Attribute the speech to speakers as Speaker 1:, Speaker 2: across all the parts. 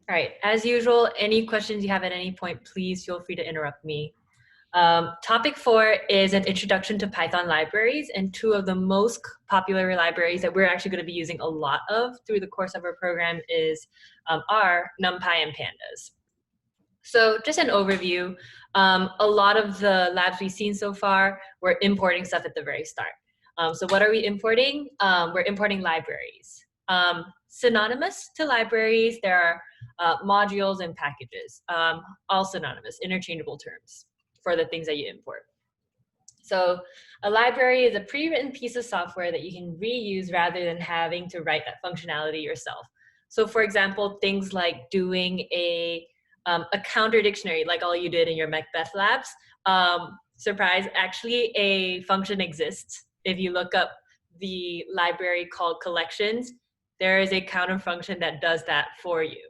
Speaker 1: All right, as usual, any questions you have at any point, please feel free to interrupt me. Topic 4 is an introduction to Python libraries, and two of the most popular libraries that we're actually going to be using a lot of through the course of our program are Numpy and Pandas. So just an overview, a lot of the labs we've seen so far, we're importing stuff at the very start. So what are we importing? We're importing libraries. Synonymous to libraries, there are modules and packages, all synonymous, interchangeable terms for the things that you import. So a library is a pre-written piece of software that you can reuse rather than having to write that functionality yourself. So for example, things like doing a counter dictionary, like all you did in your Macbeth labs. Surprise, actually a function exists. If you look up the library called collections, there is a counter function that does that for you.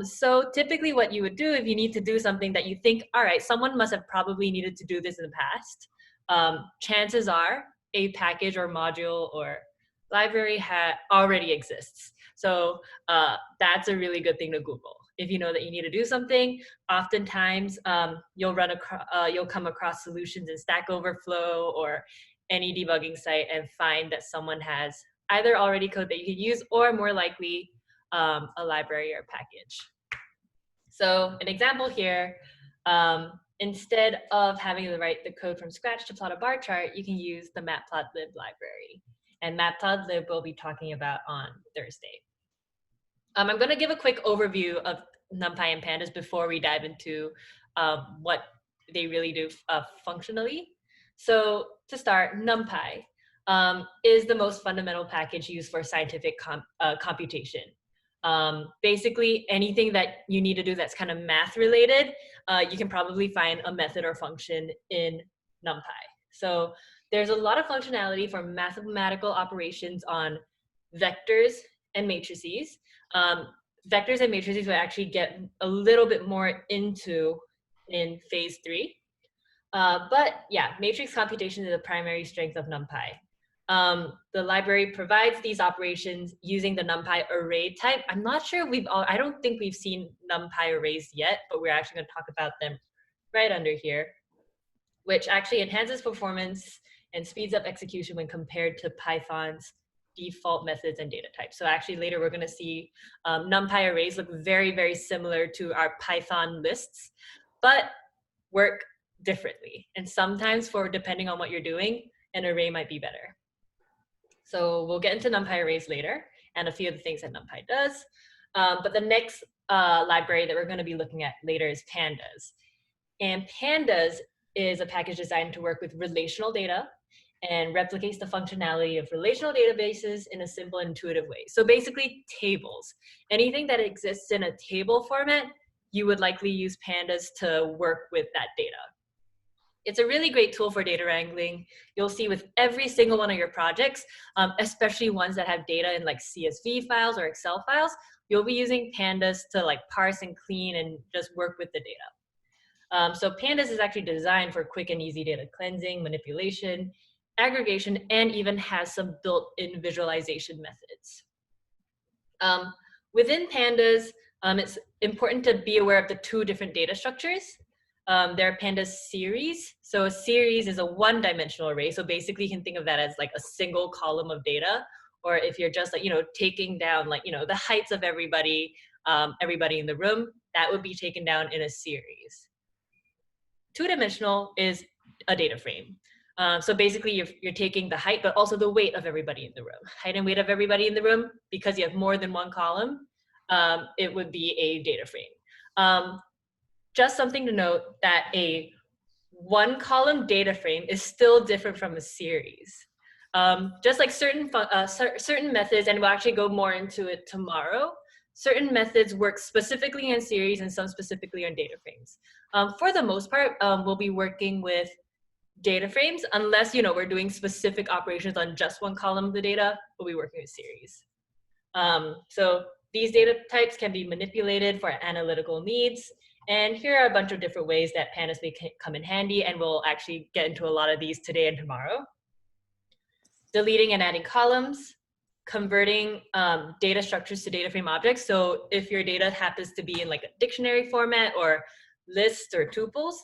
Speaker 1: So typically what you would do if you need to do something that you think, all right, someone must have probably needed to do this in the past. Chances are a package or module or library already exists. So that's a really good thing to Google. If you know that you need to do something, oftentimes you'll come across solutions in Stack Overflow or any debugging site and find that someone has either already code that you can use or more likely a library or package. So an example here, instead of having to write the code from scratch to plot a bar chart, you can use the matplotlib library. And matplotlib we'll be talking about on Thursday. I'm going to give a quick overview of Numpy and Pandas before we dive into what they really do functionally. So to start, Numpy is the most fundamental package used for scientific computation. Basically, anything that you need to do that's kind of math related, you can probably find a method or function in Numpy. So there's a lot of functionality for mathematical operations on vectors and matrices. Vectors and matrices will actually get a little bit more into in phase 3. But yeah, matrix computation is the primary strength of Numpy. The library provides these operations using the Numpy array type. I'm not sure I don't think we've seen Numpy arrays yet, but we're actually going to talk about them right under here, which actually enhances performance and speeds up execution when compared to Python's default methods and data types. So actually later we're going to see Numpy arrays look very, very similar to our Python lists, but work differently. And sometimes depending on what you're doing, an array might be better. So we'll get into Numpy arrays later and a few of the things that Numpy does. But the next library that we're going to be looking at later is Pandas. And Pandas is a package designed to work with relational data and replicates the functionality of relational databases in a simple and intuitive way. So basically tables. Anything that exists in a table format, you would likely use Pandas to work with that data. It's a really great tool for data wrangling. You'll see with every single one of your projects, especially ones that have data in like CSV files or Excel files, you'll be using Pandas to like parse and clean and just work with the data. So Pandas is actually designed for quick and easy data cleansing, manipulation, aggregation, and even has some built-in visualization methods. Within Pandas, it's important to be aware of the two different data structures. There are Pandas series. So a series is a one-dimensional array. So basically you can think of that as like a single column of data, or if you're just like, taking down like, the heights of everybody in the room, that would be taken down in a series. Two-dimensional is a data frame. So basically you're taking the height, but also the weight of everybody in the room. Height and weight of everybody in the room, because you have more than one column, it would be a data frame. Just something to note that a one column data frame is still different from a series. Just like certain methods, and we'll actually go more into it tomorrow, certain methods work specifically in series and some specifically on data frames. For the most part, we'll be working with data frames, unless we're doing specific operations on just one column of the data, we'll be working with series. So these data types can be manipulated for analytical needs. And here are a bunch of different ways that Pandas may come in handy, and we'll actually get into a lot of these today and tomorrow. Deleting and adding columns, converting data structures to data frame objects. So if your data happens to be in like a dictionary format or lists or tuples,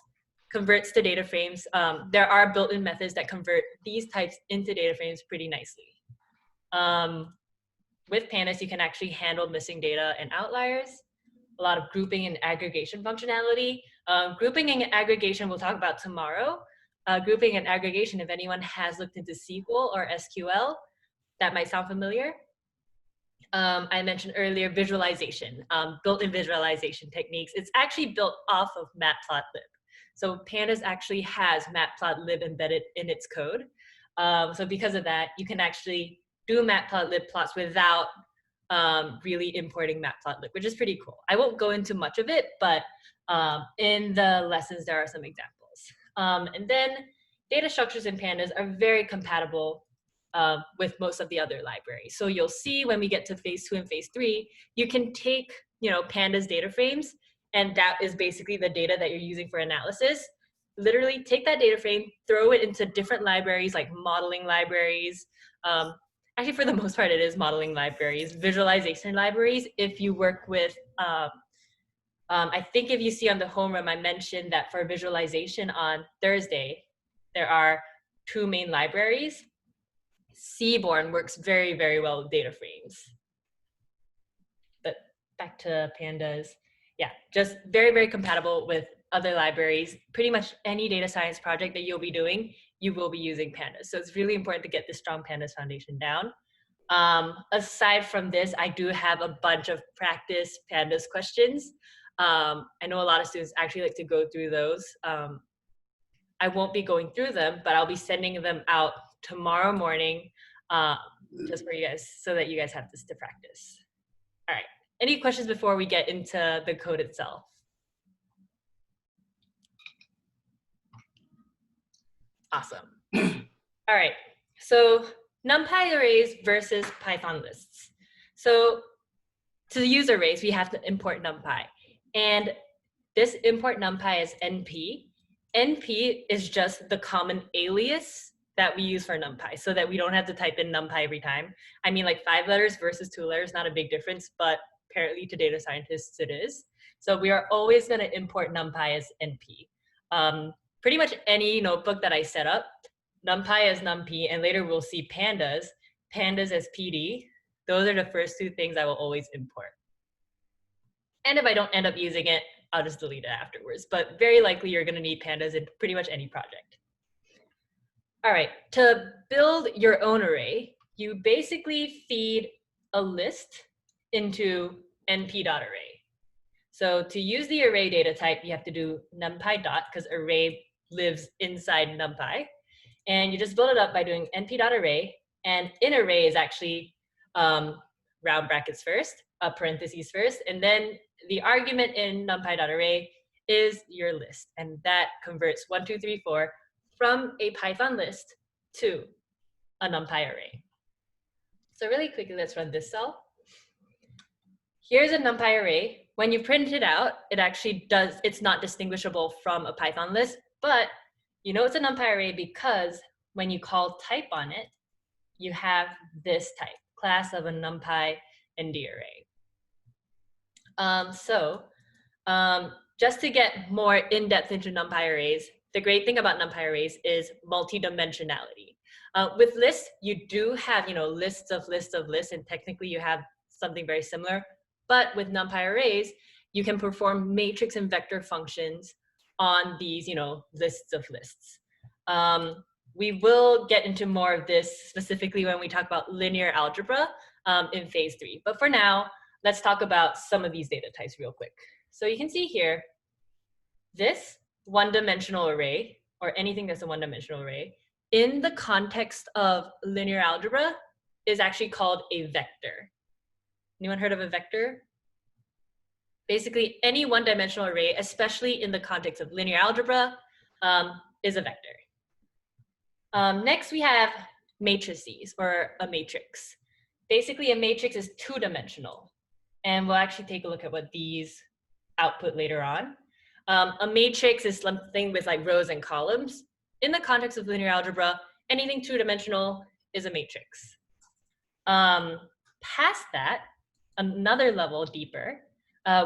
Speaker 1: converts to data frames. There are built-in methods that convert these types into data frames pretty nicely. With Pandas, you can actually handle missing data and outliers, a lot of grouping and aggregation functionality. Grouping and aggregation we'll talk about tomorrow. Grouping and aggregation, if anyone has looked into SQL or SQL, that might sound familiar. I mentioned earlier visualization, built-in visualization techniques. It's actually built off of matplotlib. So Pandas actually has matplotlib embedded in its code. So because of that, you can actually do matplotlib plots without really importing matplotlib, which is pretty cool. I won't go into much of it, but in the lessons, there are some examples. And then data structures in Pandas are very compatible with most of the other libraries. So you'll see when we get to phase 2 and phase 3, you can take, Pandas data frames, and that is basically the data that you're using for analysis. Literally take that data frame, throw it into different libraries like modeling libraries. Actually, for the most part, it is modeling libraries, visualization libraries. If you work with, I think if you see on the homeroom, I mentioned that for visualization on Thursday, there are 2 main libraries. Seaborn works very, very well with data frames. But back to Pandas. Yeah, just very, very compatible with other libraries. Pretty much any data science project that you'll be doing, you will be using Pandas. So it's really important to get this strong Pandas foundation down. Aside from this, I do have a bunch of practice Pandas questions. I know a lot of students actually like to go through those. I won't be going through them, but I'll be sending them out tomorrow morning just for you guys, so that you guys have this to practice. All right, any questions before we get into the code itself? Awesome. All right, so NumPy arrays versus Python lists. So to use arrays, we have to import NumPy. And this import NumPy is NP. NP is just the common alias that we use for NumPy, so that we don't have to type in NumPy every time. I mean, like 5 letters versus 2 letters, not a big difference, but apparently to data scientists it is. So we are always going to import NumPy as NP. Pretty much any notebook that I set up, NumPy as NumP, and later we'll see Pandas as PD. Those are the first 2 things I will always import. And if I don't end up using it, I'll just delete it afterwards. But very likely you're going to need Pandas in pretty much any project. All right, to build your own array, you basically feed a list into np.array. So to use the array data type, you have to do numpy dot, because array lives inside numpy. And you just build it up by doing np.array. And in array is actually round brackets first, parentheses first, and then the argument in numpy.array is your list, and that converts 1, 2, 3, 4 from a Python list to a NumPy array. So really quickly, let's run this cell. Here's a NumPy array. When you print it out, it actually it's not distinguishable from a Python list, but you know it's a NumPy array because when you call type on it, you have this type, class of a NumPy ND array. Just to get more in-depth into NumPy arrays, the great thing about NumPy arrays is multi-dimensionality. With lists, you do have, lists of lists of lists, and technically you have something very similar. But with NumPy arrays, you can perform matrix and vector functions on these, lists of lists. We will get into more of this specifically when we talk about linear algebra in phase 3. But for now, let's talk about some of these data types real quick. So you can see here, this one-dimensional array, or anything that's a one-dimensional array, in the context of linear algebra is actually called a vector. Anyone heard of a vector? Basically, any one-dimensional array, especially in the context of linear algebra, is a vector. Next, we have matrices, or a matrix. Basically, a matrix is 2-dimensional. And we'll actually take a look at what these output later on. A matrix is something with like rows and columns. In the context of linear algebra, anything 2-dimensional is a matrix. Past that, another level deeper,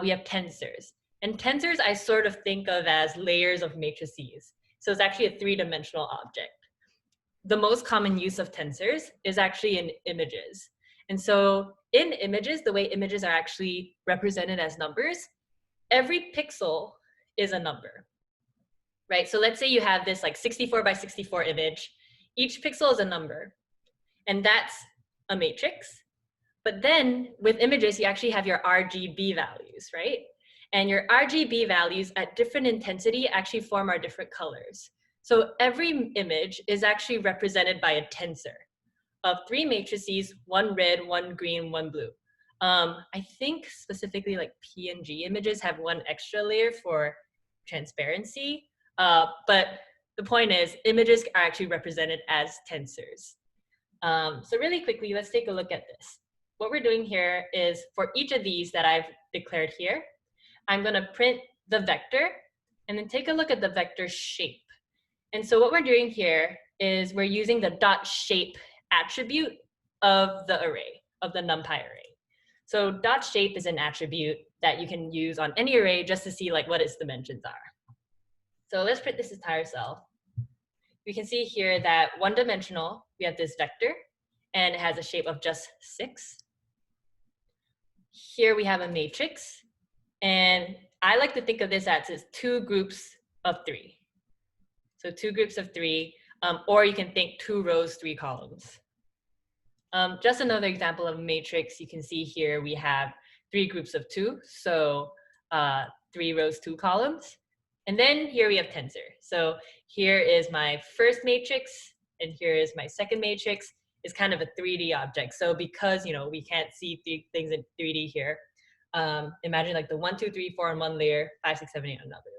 Speaker 1: we have tensors. And tensors I sort of think of as layers of matrices. So it's actually a three-dimensional object. The most common use of tensors is actually in images. And so in images, the way images are actually represented as numbers, every pixel is a number, right? So let's say you have this like 64 by 64 image. Each pixel is a number, and that's a matrix. But then with images, you actually have your RGB values, right? And your RGB values at different intensity actually form our different colors. So every image is actually represented by a tensor of three matrices, one red, one green, one blue. I think specifically like PNG images have one extra layer for transparency, but the point is images are actually represented as tensors. So really quickly, let's take a look at this. What we're doing here is for each of these that I've declared here, I'm gonna print the vector and then take a look at the vector shape. And so what we're doing here is we're using the dot shape attribute of the array, of the Numpy array. So dot shape is an attribute that you can use on any array just to see like what its dimensions are. So let's print this entire cell. We can see here that one dimensional, we have this vector and it has a shape of just 6. Here we have a matrix, and I like to think of this as two groups of 3. So 2 groups of 3, or you can think 2 rows, 3 columns. Just another example of a matrix, you can see here we have 3 groups of 2, so 3 rows, 2 columns. And then here we have tensor. So here is my first matrix, and here is my second matrix. It's kind of a 3D object. So because we can't see things in 3D here, imagine like the 1, 2, 3, 4 on one layer, 5, 6, 7, 8 on another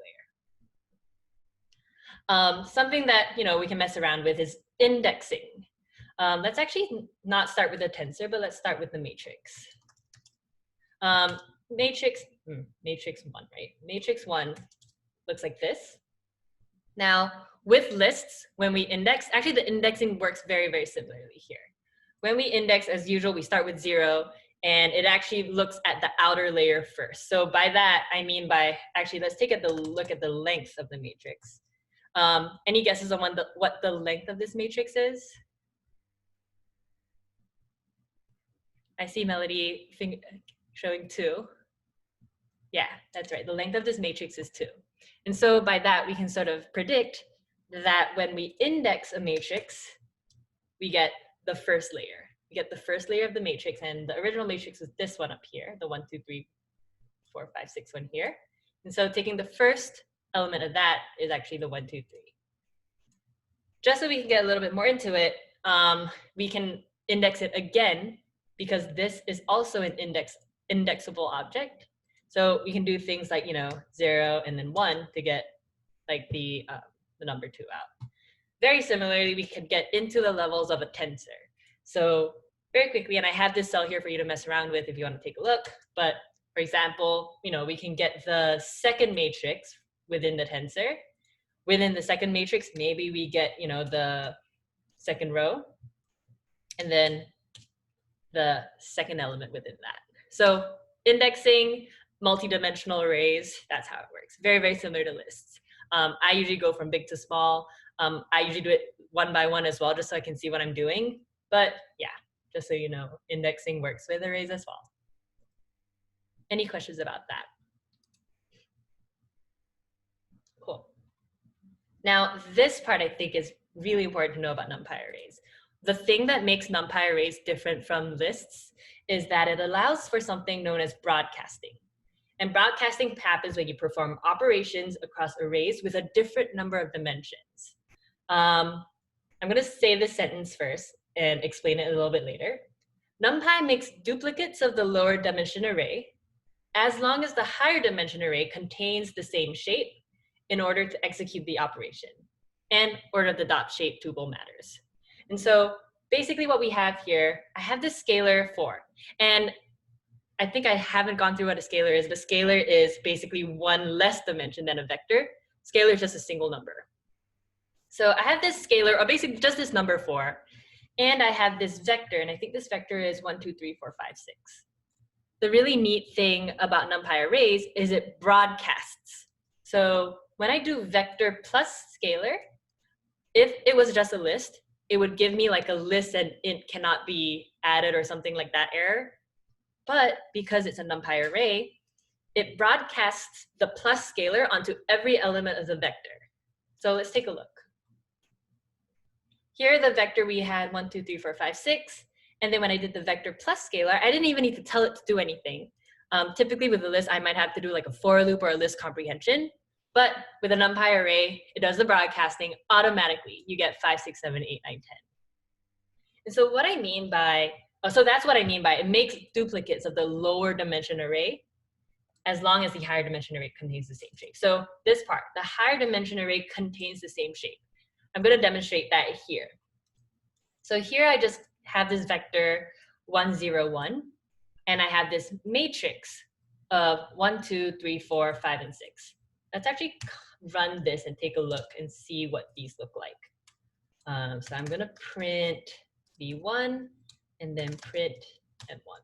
Speaker 1: layer. Something that we can mess around with is indexing. Let's actually not start with the tensor, but let's start with the matrix. Matrix 1, right? Matrix 1 looks like this. Now, with lists, when we index, actually the indexing works very, very similarly here. When we index, as usual, we start with 0, and it actually looks at the outer layer first. So by that, I mean by, actually, let's take a look at the length of the matrix. Any guesses on what the length of this matrix is? I see Melody showing 2. Yeah, that's right. The length of this matrix is 2. And so by that, we can sort of predict that when we index a matrix, we get the first layer. We get the first layer of the matrix, and the original matrix was this one up here, the 1, 2, 3, 4, 5, 6 one here. And so taking the first element of that is actually the 1, 2, 3. Just so we can get a little bit more into it, we can index it again, because this is also an indexable object. So we can do things like 0 and then 1 to get like the number 2 out. Very similarly, we could get into the levels of a tensor. So very quickly, and I have this cell here for you to mess around with if you want to take a look. But for example, we can get the second matrix within the tensor. Within the second matrix, maybe we get the second row, and then the second element within that. So indexing multi-dimensional arrays, that's how it works. Very, very similar to lists. I usually go from big to small. I usually do it one by one as well, just so I can see what I'm doing. But yeah, just so you know, indexing works with arrays as well. Any questions about that? Cool. Now, this part I think is really important to know about Numpy arrays. The thing that makes Numpy arrays different from lists is that it allows for something known as broadcasting. And broadcasting happens when you perform operations across arrays with a different number of dimensions. I'm going to say this sentence first and explain it a little bit later. Numpy makes duplicates of the lower dimension array as long as the higher dimension array contains the same shape in order to execute the operation, and order the dot shape tuple matters. And so basically what we have here, I have this scalar 4. And I think I haven't gone through what a scalar is, but scalar is basically one less dimension than a vector. Scalar is just a single number. So I have this scalar, or basically just this number 4, And I have this vector, and I think this vector is 1, 2, 3, 4, 5, 6. The really neat thing about Numpy arrays is it broadcasts. So when I do vector plus scalar, if it was just a list, it would give me like a list and int cannot be added or something like that error. But because it's a Numpy array, it broadcasts the plus scalar onto every element of the vector. So let's take a look. Here the vector we had 1, 2, 3, 4, 5, 6. And then when I did the vector plus scalar, I didn't even need to tell it to do anything. Typically with a list, I might have to do like a for loop or a list comprehension. But with a Numpy array, it does the broadcasting automatically. You get 5, 6, 7, 8, 9, 10. And so what I mean by, so that's what I mean by it makes duplicates of the lower dimension array as long as the higher dimension array contains the same shape. So this part, the higher dimension array contains the same shape. I'm going to demonstrate that here. So here I just have this vector 1, 0, 1, and I have this matrix of 1, 2, 3, 4, 5, and 6. Let's actually run this and take a look and see what these look like. So I'm going to print v1 and then print m1.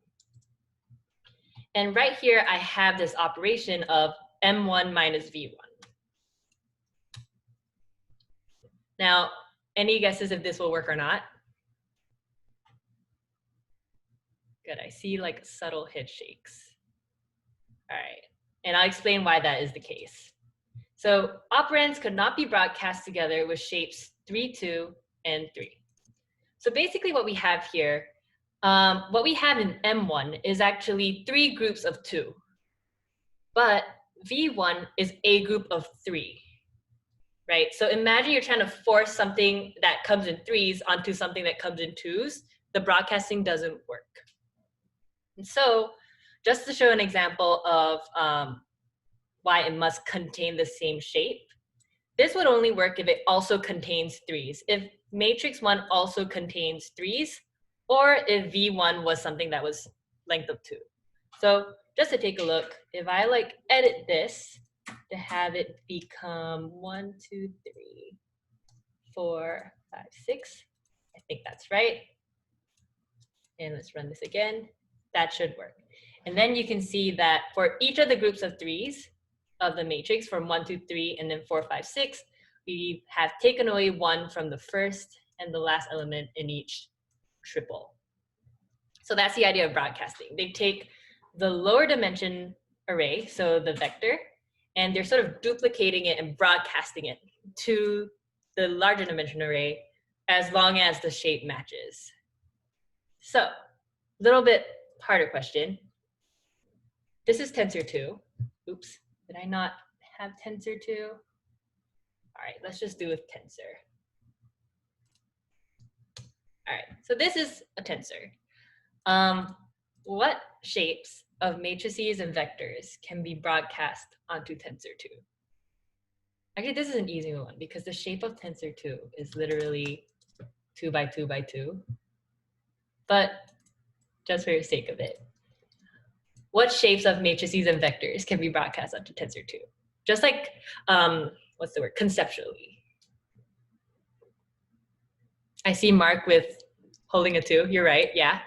Speaker 1: And right here, I have this operation of m1 minus v1. Now, any guesses if this will work or not? Good, I see like subtle head shakes. All right, and I'll explain why that is the case. So operands could not be broadcast together with shapes 3, 2, and 3. So basically what we have here, what we have in M1 is actually 3 groups of 2. But V1 is a group of 3, right? So imagine you're trying to force something that comes in 3s onto something that comes in 2s. The broadcasting doesn't work. And so just to show an example of why it must contain the same shape, this would only work if it also contains 3s. If matrix 1 also contains 3s, or if V1 was something that was length of 2. So just to take a look, if I like edit this to have it become 1, 2, 3, 4, 5, 6, I think that's right. And let's run this again. That should work. And then you can see that for each of the groups of 3s of the matrix, from 1, 2, 3, and then 4, 5, 6, we have taken away 1 from the first and the last element in each triple. So that's the idea of broadcasting. They take the lower dimension array, so the vector, and they're sort of duplicating it and broadcasting it to the larger dimension array as long as the shape matches. So, a little bit harder question. This is tensor 2. Oops, did I not have tensor 2? All right, let's just do with tensor. All right, so this is a tensor. What shapes of matrices and vectors can be broadcast onto tensor 2? Actually, this is an easy one because the shape of tensor 2 is literally 2 by 2 by 2. But just for the sake of it, what shapes of matrices and vectors can be broadcast onto tensor 2? Just like, what's the word, conceptually. I see Mark with holding a 2, you're right, yeah.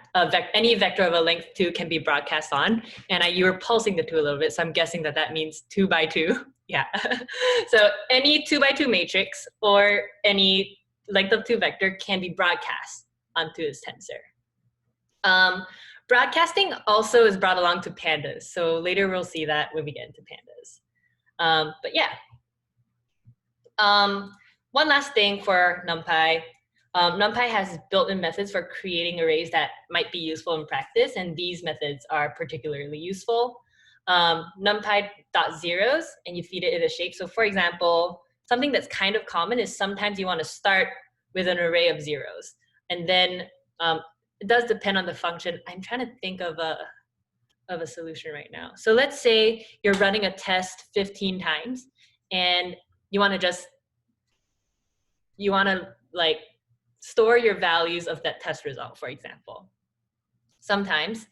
Speaker 1: Any vector of a length 2 can be broadcast on, and you were pulsing the 2 a little bit, so I'm guessing that that means 2 by 2, yeah. So any 2 by 2 matrix or any length of 2 vector can be broadcast onto this tensor. Broadcasting also is brought along to pandas, so later we'll see that when we get into pandas. But yeah. One last thing for NumPy. NumPy has built-in methods for creating arrays that might be useful in practice, and these methods are particularly useful. NumPy.zeros, and you feed it in a shape. So for example, something that's kind of common is sometimes you want to start with an array of zeros, and then it does depend on the function. I'm trying to think of a solution right now. So let's say you're running a test 15 times, and you want to like store your values of that test result, for example. Sometimes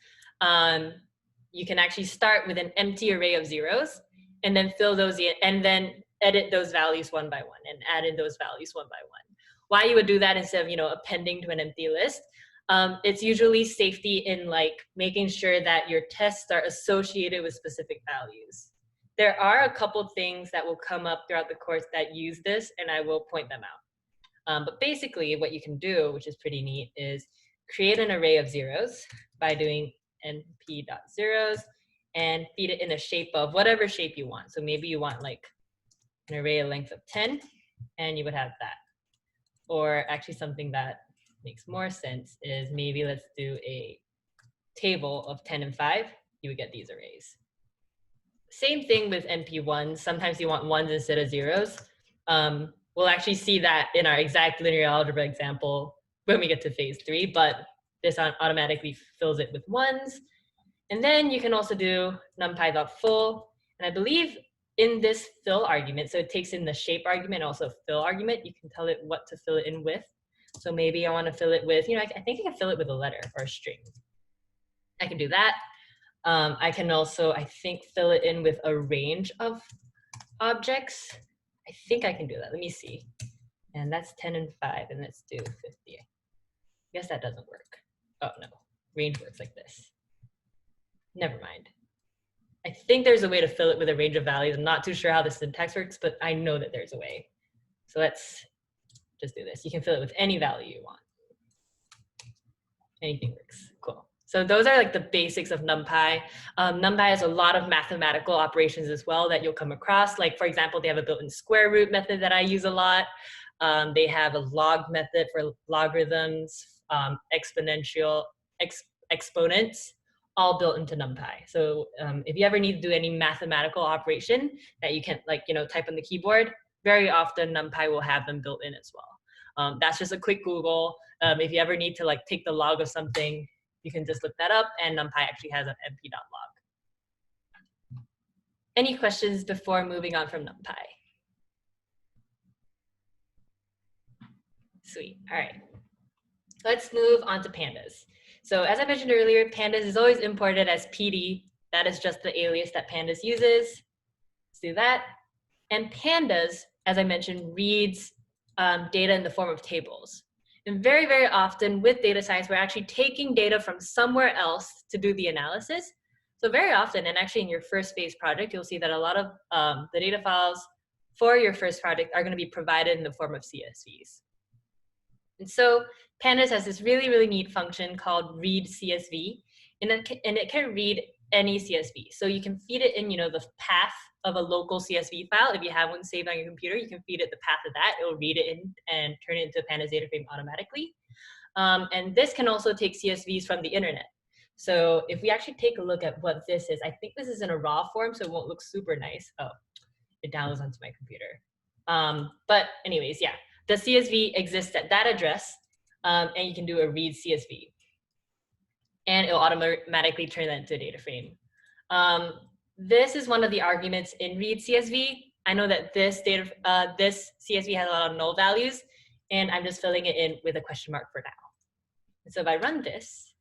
Speaker 1: you can actually start with an empty array of zeros and then fill those in and then edit those values one by one and add in those values one by one. why you would do that instead of, appending to an empty list. It's usually safety in like making sure that your tests are associated with specific values. There are a couple things that will come up throughout the course that use this, and I will point them out. But basically what you can do, which is pretty neat, is create an array of zeros by doing np.zeros and feed it in a shape of whatever shape you want. So maybe you want like an array of length of 10, and you would have that. Or actually something that makes more sense is maybe let's do a table of 10 and 5. You would get these arrays. Same thing with NP1s. Sometimes you want ones instead of zeros. We'll actually see that in our exact linear algebra example when we get to phase 3, but this automatically fills it with ones. And then you can also do numpy.full. And I believe in this fill argument, so it takes in the shape argument, also fill argument, you can tell it what to fill it in with. So maybe I want to fill it with, I think I can fill it with a letter or a string. I can do that. I can also, I think, fill it in with a range of objects. I think I can do that. Let me see. And that's 10 and 5, and let's do 50. I guess that doesn't work. Oh, no. Range works like this. Never mind. I think there's a way to fill it with a range of values. I'm not too sure how the syntax works, but I know that there's a way. So let's just do this. You can fill it with any value you want. Anything works. Cool. So those are like the basics of NumPy. NumPy has a lot of mathematical operations as well that you'll come across. Like, for example, they have a built-in square root method that I use a lot. They have a log method for logarithms, exponents, all built into NumPy. So if you ever need to do any mathematical operation that you can type on the keyboard, very often NumPy will have them built in as well. That's just a quick Google. If you ever need to take the log of something, you can just look that up, and NumPy actually has an np.log. Any questions before moving on from NumPy? Sweet, all right. Let's move on to pandas. So as I mentioned earlier, pandas is always imported as PD. That is just the alias that pandas uses. Let's do that. And pandas, as I mentioned, reads data in the form of tables. And very, very often with data science, we're actually taking data from somewhere else to do the analysis. So very often, and actually in your first phase project, you'll see that a lot of the data files for your first project are going to be provided in the form of CSVs. And so Pandas has this really, really neat function called read CSV, and it can read any CSV. So you can feed it in, the path of a local CSV file. If you have one saved on your computer, you can feed it the path of that. It'll read it in and turn it into a Pandas data frame automatically. And this can also take CSVs from the internet. So if we actually take a look at what this is, I think this is in a raw form, so it won't look super nice. Oh, it downloads onto my computer. But anyways, yeah, the CSV exists at that address, and you can do a read CSV. And it'll automatically turn that into a data frame. This is one of the arguments in read CSV. I know that this CSV has a lot of null values, and I'm just filling it in with a question mark for now. And so if I run this,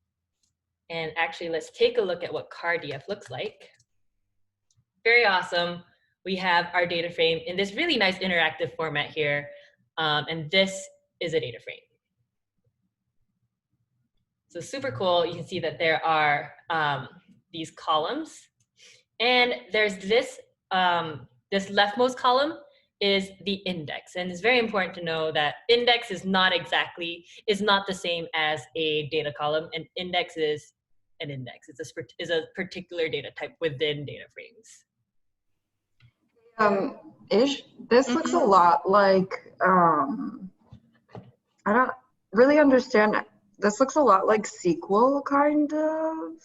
Speaker 1: and actually let's take a look at what CarDF looks like. Very awesome. We have our data frame in this really nice interactive format here, and this is a data frame. So super cool. You can see that there are these columns, and there's this this leftmost column is the index, and it's very important to know that index is not the same as a data column. An index is an index. It's a particular data type within data frames.
Speaker 2: This looks a lot like I don't really understand. This looks a lot like SQL, kind of.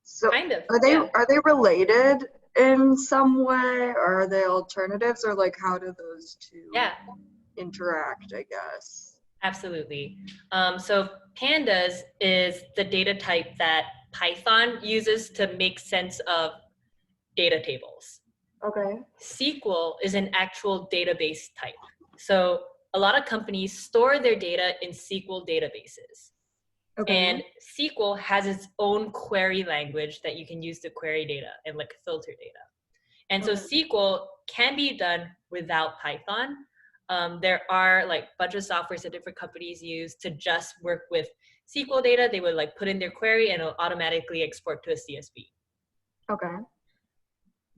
Speaker 2: So
Speaker 1: kind of.
Speaker 2: Are they related in some way, or are they alternatives, or how do those two interact, I guess?
Speaker 1: Absolutely. So pandas is the data type that Python uses to make sense of data tables.
Speaker 2: Okay.
Speaker 1: SQL is an actual database type. So a lot of companies store their data in SQL databases. Okay. And SQL has its own query language that you can use to query data and filter data. And so SQL can be done without Python. There are like a bunch of softwares that different companies use to just work with SQL data. They would like put in their query and it'll automatically export to a CSV.
Speaker 2: Okay.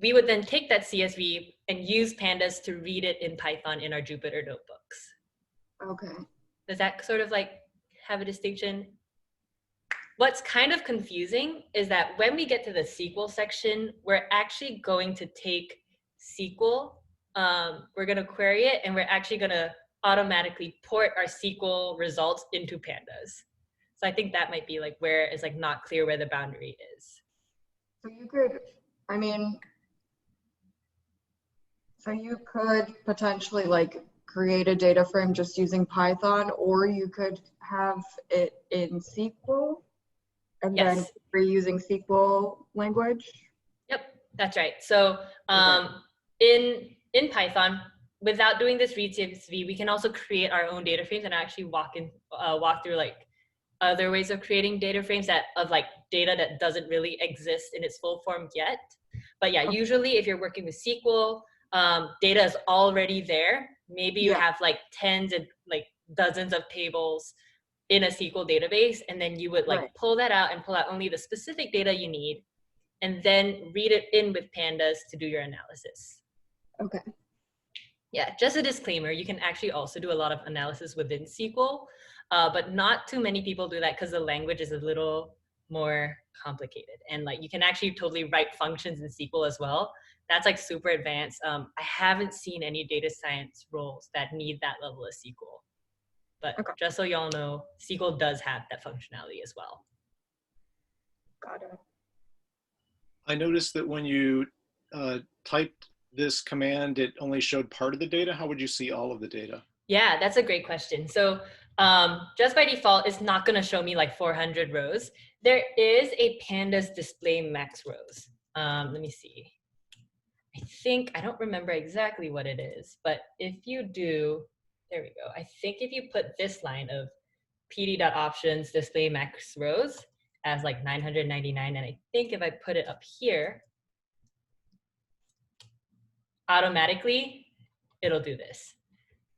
Speaker 1: We would then take that CSV and use Pandas to read it in Python in our Jupyter notebooks.
Speaker 2: Okay.
Speaker 1: Does that sort of like have a distinction? What's kind of confusing is that when we get to the SQL section, we're actually going to take SQL, we're going to query it, and we're actually going to automatically port our SQL results into Pandas. So I think that might be like where it's like not clear where the boundary is.
Speaker 2: So you could, I mean, so you could potentially like create a data frame just using Python, or you could have it in SQL and then reusing SQL language.
Speaker 1: Yep, that's right. So in Python, without doing this read CSV, we can also create our own data frames and actually walk through like other ways of creating data frames of like data that doesn't really exist in its full form yet. But yeah, usually if you're working with SQL, data is already there. Maybe you have like tens and like dozens of tables in a SQL database, and then you would like pull that out and pull out only the specific data you need, and then read it in with Pandas to do your analysis.
Speaker 2: Okay.
Speaker 1: Yeah, just a disclaimer, you can actually also do a lot of analysis within SQL, but not too many people do that because the language is a little more complicated. And like you can actually totally write functions in SQL as well. That's like super advanced. I haven't seen any data science roles that need that level of SQL. But just so y'all know, SQL does have that functionality as well.
Speaker 2: Got it.
Speaker 3: I noticed that when you typed this command, it only showed part of the data. How would you see all of the data?
Speaker 1: Yeah, that's a great question. So just by default, it's not going to show me like 400 rows. There is a Pandas display max rows. Let me see. I don't remember exactly what it is, but if you do, there we go. I think if you put this line of pd.options display max rows as like 999, and I think if I put it up here, automatically it'll do this.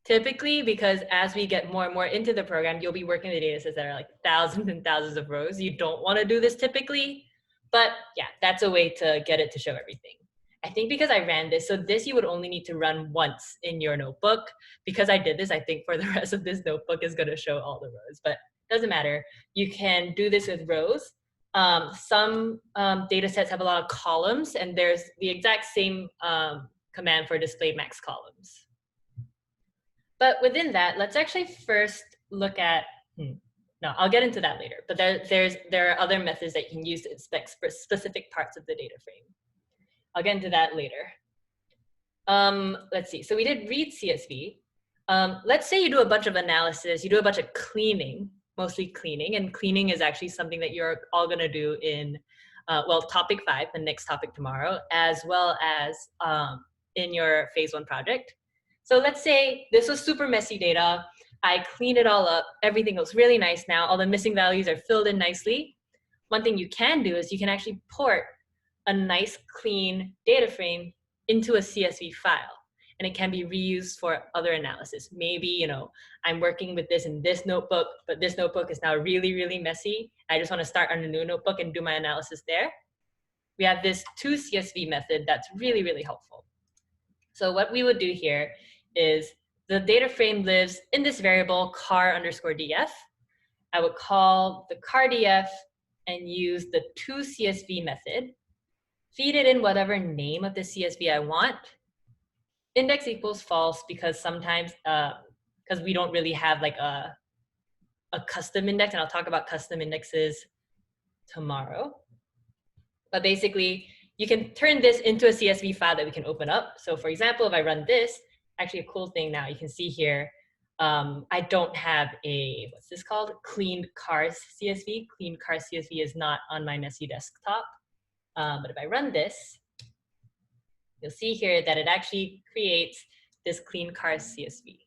Speaker 1: Typically, because as we get more and more into the program, you'll be working with data sets that are like thousands and thousands of rows. You don't want to do this typically, but yeah, that's a way to get it to show everything. I think because I ran this, so this you would only need to run once in your notebook. Because I did this, I think for the rest of this notebook is going to show all the rows, but it doesn't matter. You can do this with rows. Some data sets have a lot of columns, and there's the exact same command for display max columns. But within that, let's actually first look at, no, I'll get into that later, but there are other methods that you can use to inspect specific parts of the data frame. I'll get into that later. Let's see, so we did read CSV. Let's say you do a bunch of analysis, you do a bunch of cleaning, mostly cleaning, and cleaning is actually something that you're all gonna do in, well, topic 5, the next topic tomorrow, as well as in your phase 1 project. So let's say this was super messy data. I cleaned it all up. Everything looks really nice now. All the missing values are filled in nicely. One thing you can do is you can actually port a nice clean data frame into a CSV file, and it can be reused for other analysis. Maybe, you know, I'm working with this in this notebook, but this notebook is now really, really messy. I just want to start on a new notebook and do my analysis there. We have this toCSV method that's really, really helpful. So what we would do here is the data frame lives in this variable car_df. I would call the car_df and use the toCSV method, feed it in whatever name of the CSV I want. Index equals false because sometimes, because we don't really have like a custom index, and I'll talk about custom indexes tomorrow. But basically, you can turn this into a CSV file that we can open up. So for example, if I run this, actually a cool thing now, you can see here, I don't have a, what's this called? Cleaned cars CSV. Cleaned cars CSV is not on my messy desktop. But if I run this, you'll see here that it actually creates this clean cars CSV.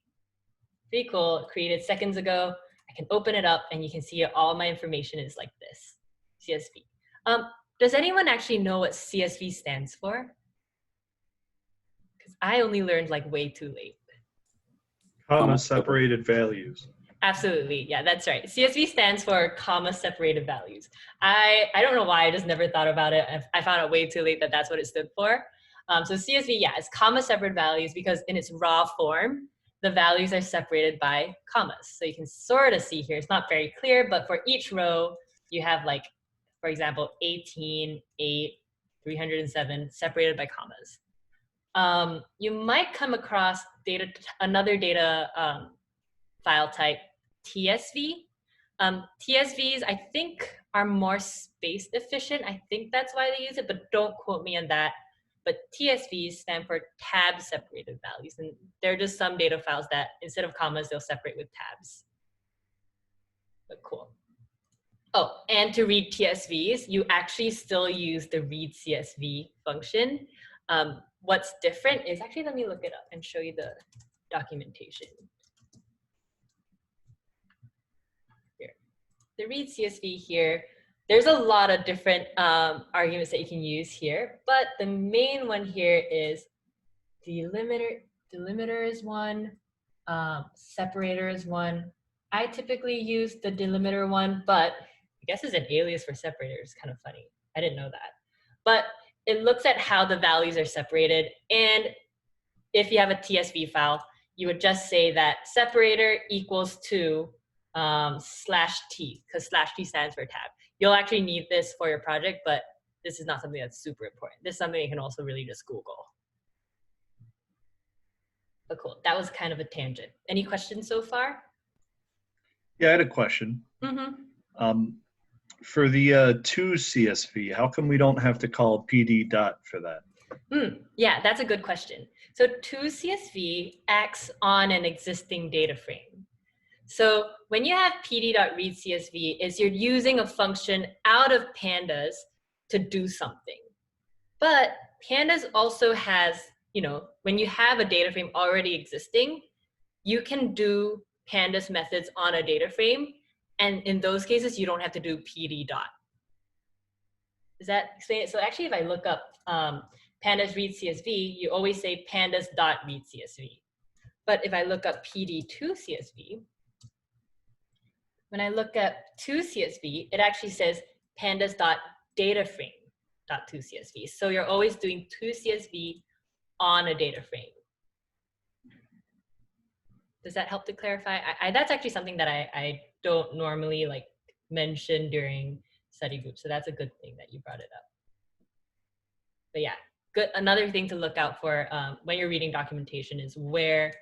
Speaker 1: Pretty cool, created seconds ago. I can open it up and you can see all my information is like this, CSV. Does anyone actually know what CSV stands for? Because I only learned like way too late.
Speaker 4: Comma separated values.
Speaker 1: Absolutely. Yeah, that's right. CSV stands for comma separated values. I don't know why I just never thought about it. I found out way too late that that's what it stood for. So CSV, yeah, it's comma separated values because in its raw form, the values are separated by commas. So you can sort of see here, it's not very clear, but for each row, you have like, for example, 18, 8, 307 separated by commas. You might come across another data file type, TSV. TSVs, I think, are more space efficient. I think that's why they use it, but don't quote me on that. But TSVs stand for tab separated values. And they're just some data files that instead of commas, they'll separate with tabs. But cool. Oh, and to read TSVs, you actually still use the read CSV function. What's different is, actually, let me look it up and show you the documentation. Here, the read CSV here, there's a lot of different arguments that you can use here, but the main one here is delimiter is one, separator is one. I typically use the delimiter one, but I guess it's an alias for separator. It's kind of funny. I didn't know that. But it looks at how the values are separated. And if you have a TSV file, you would just say that separator equals to /t, because /t stands for tab. You'll actually need this for your project, but this is not something that's super important. This is something you can also really just Google. But cool, that was kind of a tangent. Any questions so far?
Speaker 4: Yeah, I had a question. For the to CSV, how come we don't have to call PD dot for that?
Speaker 1: Yeah, that's a good question. So to CSV acts on an existing data frame. So when you have pd.readCSV, is you're using a function out of pandas to do something. But pandas also has, when you have a data frame already existing, you can do pandas methods on a data frame. And in those cases, you don't have to do pd dot. Does that explain it? So actually, if I look up pandas read CSV, you always say pandas dot read CSV. But if I look up pd to CSV, when I look at to CSV, it actually says pandas dot data frame dot to CSV. So you're always doing to CSV on a data frame. Does that help to clarify? That's actually something that I don't normally mention during study group. So that's a good thing that you brought it up. But yeah, good. Another thing to look out for when you're reading documentation is where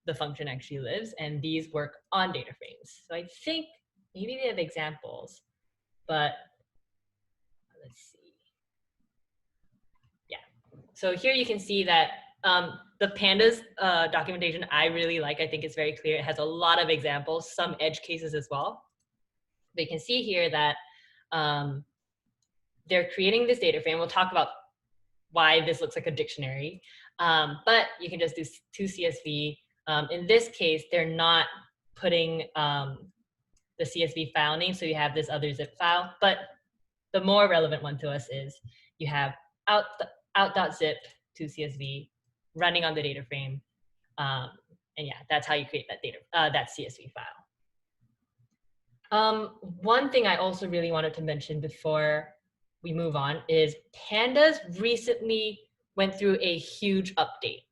Speaker 1: the function actually lives, and these work on data frames. So I think maybe they have examples, but let's see. Yeah, so here you can see that the pandas documentation I really like. I think it's very clear. It has a lot of examples, some edge cases as well. But you can see here that they're creating this data frame. We'll talk about why this looks like a dictionary, but you can just do to CSV. In this case, they're not putting the CSV file name, so you have this other zip file. But the more relevant one to us is you have out.zip to CSV running on the data frame, and yeah, that's how you create that CSV file. One thing I also really wanted to mention before we move on is pandas recently went through a huge update.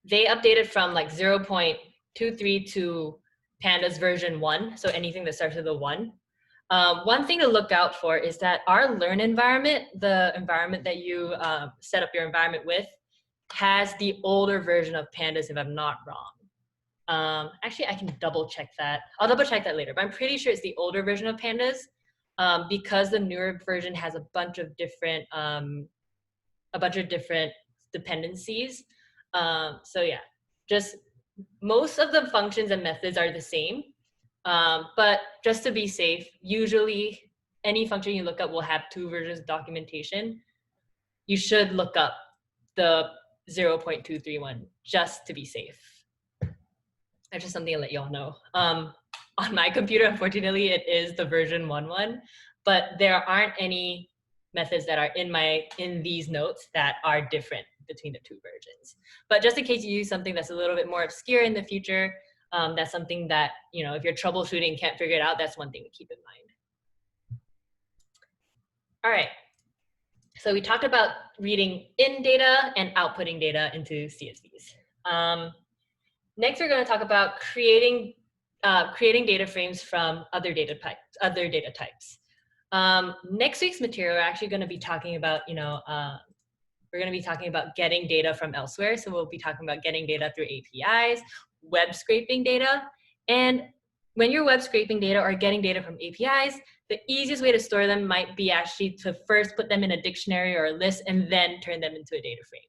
Speaker 1: They updated from 0.23 to pandas version 1, so anything that starts with a 1. One thing to look out for is that our learn environment, the environment that you set up your environment with, has the older version of pandas, if I'm not wrong. Actually, I can double check that. I'll double check that later, but I'm pretty sure it's the older version of pandas because the newer version has a bunch of different dependencies. So yeah, just most of the functions and methods are the same, but just to be safe, usually any function you look up will have 2 versions of documentation. You should look up the 0.231 just to be safe. That's just something to let y'all know. On my computer, unfortunately, it is the version 1.1, but there aren't any methods that are in these notes that are different between the two versions. But just in case you use something that's a little bit more obscure in the future, that's something that, you know, if you're troubleshooting and can't figure it out, that's one thing to keep in mind. All right. So we talked about reading in data and outputting data into CSVs. Next, we're going to talk about creating data frames from other data types. Next week's material, we're actually going to be talking about, we're going to be talking about getting data from elsewhere. So we'll be talking about getting data through APIs, web scraping data, and when you're web scraping data or getting data from APIs, the easiest way to store them might be actually to first put them in a dictionary or a list and then turn them into a data frame.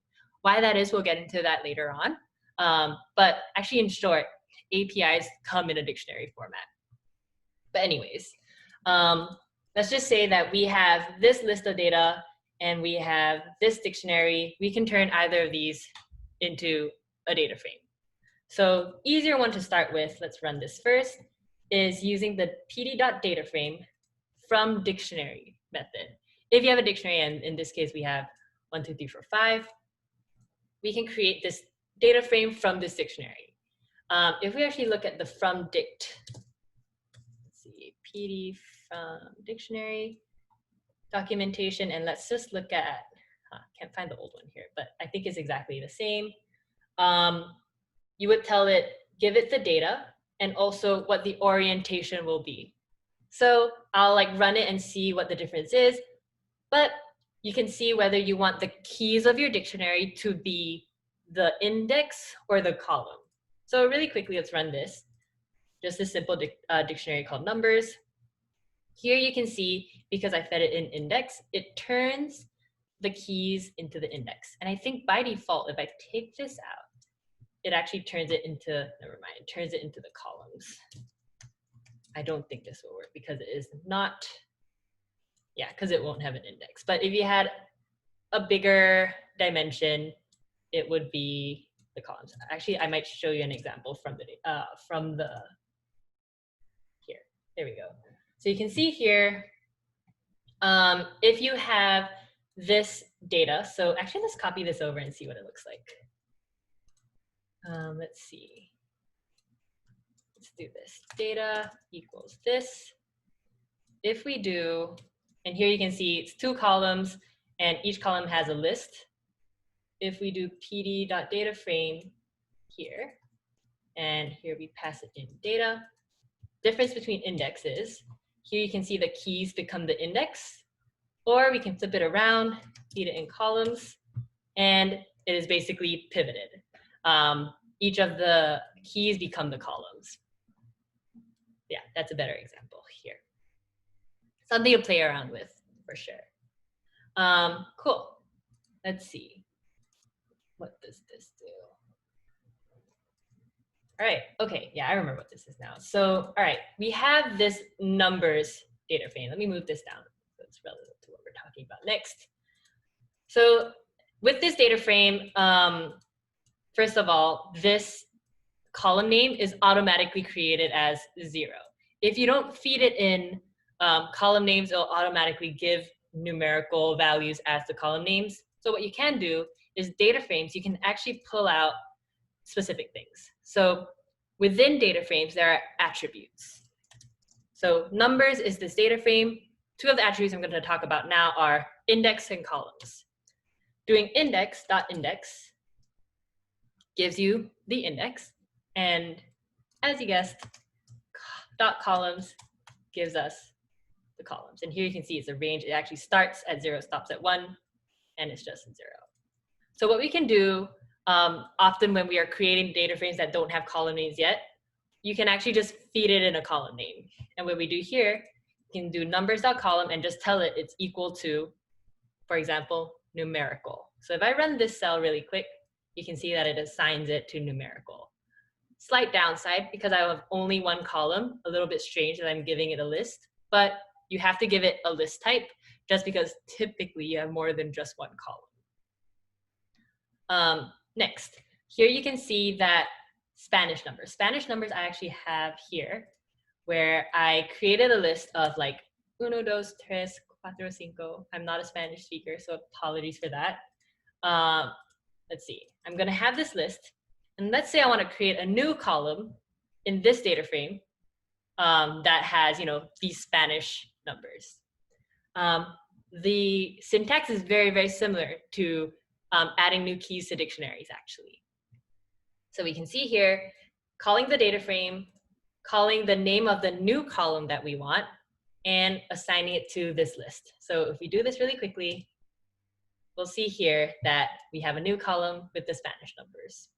Speaker 1: Why that is, we'll get into that later on. But actually, in short, APIs come in a dictionary format. But anyways, let's just say that we have this list of data and we have this dictionary. We can turn either of these into a data frame. So easier one to start with, let's run this first, is using the pd.dataframe from dictionary method. If you have a dictionary, and in this case we have 1, 2, 3, 4, 5, we can create this data frame from this dictionary. If we actually look at the from dict, let's see, pd from dictionary documentation, and let's just look at, can't find the old one here, but I think it's exactly the same. You would tell it, give it the data, and also what the orientation will be. So I'll like run it and see what the difference is, but you can see whether you want the keys of your dictionary to be the index or the column. So really quickly, let's run this. Just a simple dictionary called numbers. Here you can see, because I fed it in index, it turns the keys into the index. And I think by default, if I take this out, it actually turns it into, never mind, it turns it into the columns. I don't think this will work because it is not, yeah, because it won't have an index. But if you had a bigger dimension, it would be the columns. Actually, I might show you an example from the here. There we go. So you can see here, if you have this data, so actually let's copy this over and see what it looks like. Let's see. Let's do this. Data equals this. If we do, and here you can see it's 2 columns, and each column has a list. If we do pd.dataframe here, and here we pass it in data, difference between indexes, here you can see the keys become the index, or we can flip it around, feed it in columns, and it is basically pivoted. Each of the keys become the columns. Yeah, that's a better example here. Something to play around with, for sure. Cool. Let's see. What does this do? All right, okay, yeah, I remember what this is now. So, all right, we have this numbers data frame. Let me move this down so it's relevant to what we're talking about next. So with this data frame, first of all, this column name is automatically created as 0. If you don't feed it in column names, it'll automatically give numerical values as the column names. So what you can do is data frames, you can actually pull out specific things. So within data frames, there are attributes. So numbers is this data frame. 2 of the attributes I'm going to talk about now are index and columns. Doing index.index gives you the index, and as you guessed, dot columns gives us the columns. And here you can see it's a range. It actually starts at 0, stops at 1, and it's just 0. So what we can do often when we are creating data frames that don't have column names yet, you can actually just feed it in a column name. And what we do here, you can do numbers.column and just tell it it's equal to, for example, numerical. So if I run this cell really quick, you can see that it assigns it to numerical. Slight downside, because I have only 1 column, a little bit strange that I'm giving it a list, but you have to give it a list type just because typically you have more than just 1 column. Next, here you can see that Spanish numbers I actually have here, where I created a list of like 1, 2, 3, 4, 5. I'm not a Spanish speaker, so apologies for that. let's see, I'm going to have this list. And let's say I want to create a new column in this data frame that has, these Spanish numbers. The syntax is very, very similar to adding new keys to dictionaries, actually. So we can see here, calling the data frame, calling the name of the new column that we want, and assigning it to this list. So if we do this really quickly, we'll see here that we have a new column with the Spanish numbers.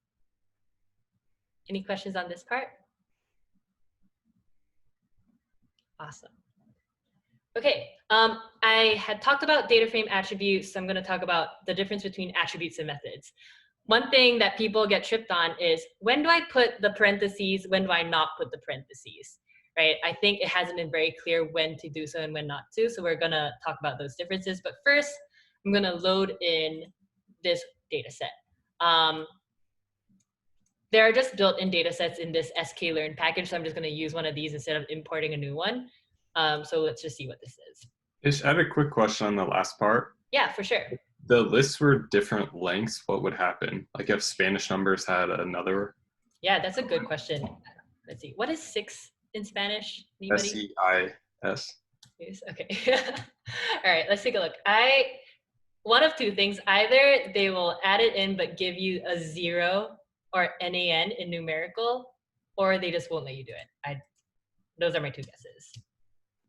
Speaker 1: Any questions on this part? Awesome. Okay, I had talked about data frame attributes, so I'm going to talk about the difference between attributes and methods. One thing that people get tripped on is, when do I put the parentheses, when do I not put the parentheses, right? I think it hasn't been very clear when to do so and when not to, so we're going to talk about those differences. But first, I'm going to load in this data set. There are just built-in data sets in this sklearn package, so I'm just going to use one of these instead of importing a new one. So let's just see what this is.
Speaker 5: I have a quick question on the last part.
Speaker 1: Yeah, for sure.
Speaker 5: The lists were different lengths. What would happen? Like if Spanish numbers had another?
Speaker 1: Yeah, that's a good question. Let's see. What is 6 in Spanish? Anybody?
Speaker 5: SEIS.
Speaker 1: Okay. All right, let's take a look. One of two things. Either they will add it in but give you a 0 or NaN in numerical, or they just won't let you do it. Those are my two guesses.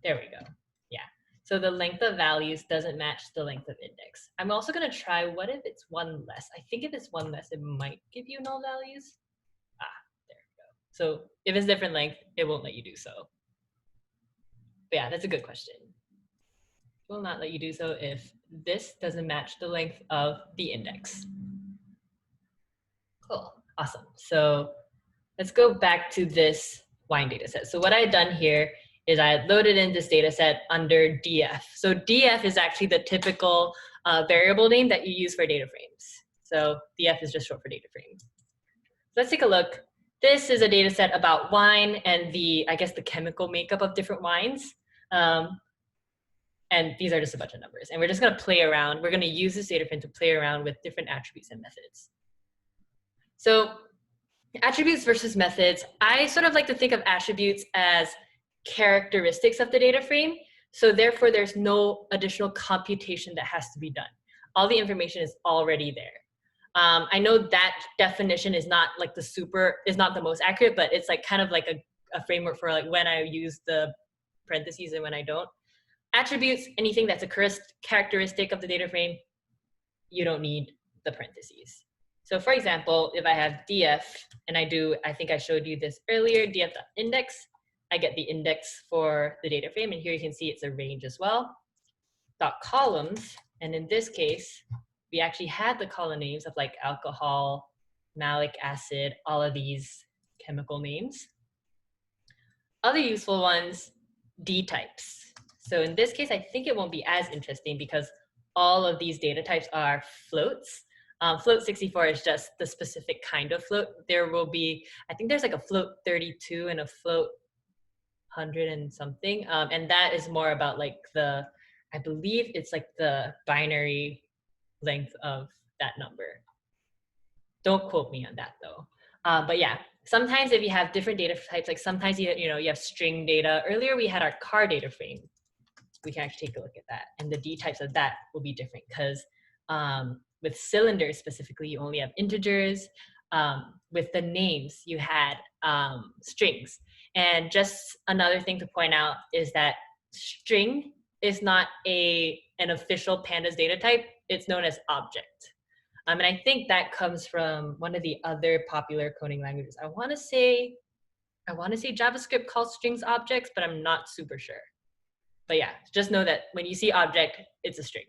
Speaker 1: There we go. Yeah. So the length of values doesn't match the length of index. I'm also going to try, what if it's 1 less? I think if it's 1 less, it might give you null values. There we go. So if it's different length, it won't let you do so. But yeah, that's a good question. It will not let you do so if this doesn't match the length of the index. Cool. Awesome. So let's go back to this wine data set. So what I had done here is I had loaded in this data set under df. So df is actually the typical variable name that you use for data frames. So df is just short for data frame. Let's take a look. This is a data set about wine and I guess the chemical makeup of different wines. And these are just a bunch of numbers. And we're just going to play around. We're going to use this data frame to play around with different attributes and methods. So attributes versus methods. I sort of like to think of attributes as characteristics of the data frame. So therefore, there's no additional computation that has to be done. All the information is already there. I know that definition is not like is not the most accurate, but it's like kind of like a framework for like when I use the parentheses and when I don't. Attributes, anything that's a characteristic of the data frame, you don't need the parentheses. So for example, if I have df and I think I showed you this earlier, df.index, I get the index for the data frame, and here you can see it's a range as well. .columns, and in this case, we actually had the column names of like alcohol, malic acid, all of these chemical names. Other useful ones, D types. So in this case, I think it won't be as interesting because all of these data types are floats. Float 64 is just the specific kind of float. There will be, I think there's like a float 32 and a float 100 and something. And that is more about like I believe it's like the binary length of that number. Don't quote me on that though. But yeah, sometimes if you have different data types, like sometimes you have string data. Earlier we had our car data frame. We can actually take a look at that. And the D types of that will be different because with cylinders specifically, you only have integers. With the names, you had strings. And just another thing to point out is that string is not an official Pandas data type. It's known as object. And I think that comes from one of the other popular coding languages. I want to say JavaScript calls strings objects, but I'm not super sure. But yeah, just know that when you see object, it's a string.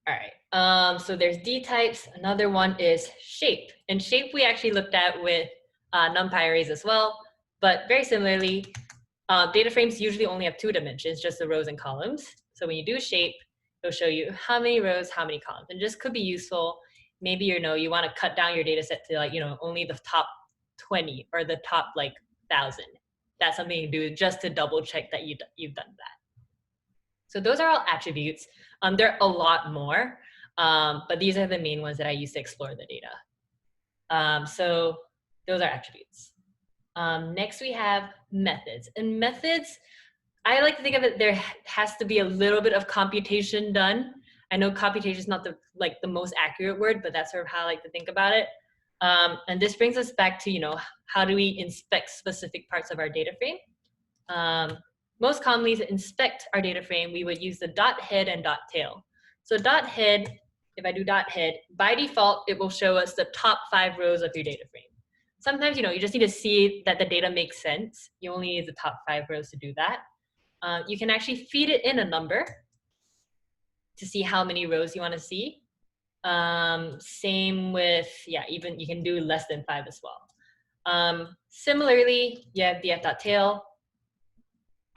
Speaker 1: All right, so there's D types. Another one is shape. And shape we actually looked at with Numpy arrays as well. But very similarly, data frames usually only have 2 dimensions, just the rows and columns. So when you do shape, it'll show you how many rows, how many columns. And just could be useful. Maybe you want to cut down your data set to like, only the top 20 or the top like 1,000. That's something you do just to double check that you've done that. So those are all attributes. There are a lot more. But these are the main ones that I use to explore the data. So those are attributes. Next we have methods. And methods, I like to think of it, there has to be a little bit of computation done. I know computation is not the most accurate word, but that's sort of how I like to think about it. And this brings us back to, how do we inspect specific parts of our data frame? Most commonly to inspect our data frame, we would use the dot head and dot tail. So dot head, if I do dot head, by default, it will show us the top 5 rows of your data frame. Sometimes, you just need to see that the data makes sense. You only need the top 5 rows to do that. You can actually feed it in a number to see how many rows you want to see. Same with, even you can do less than 5 as well. Similarly, you have df.tail.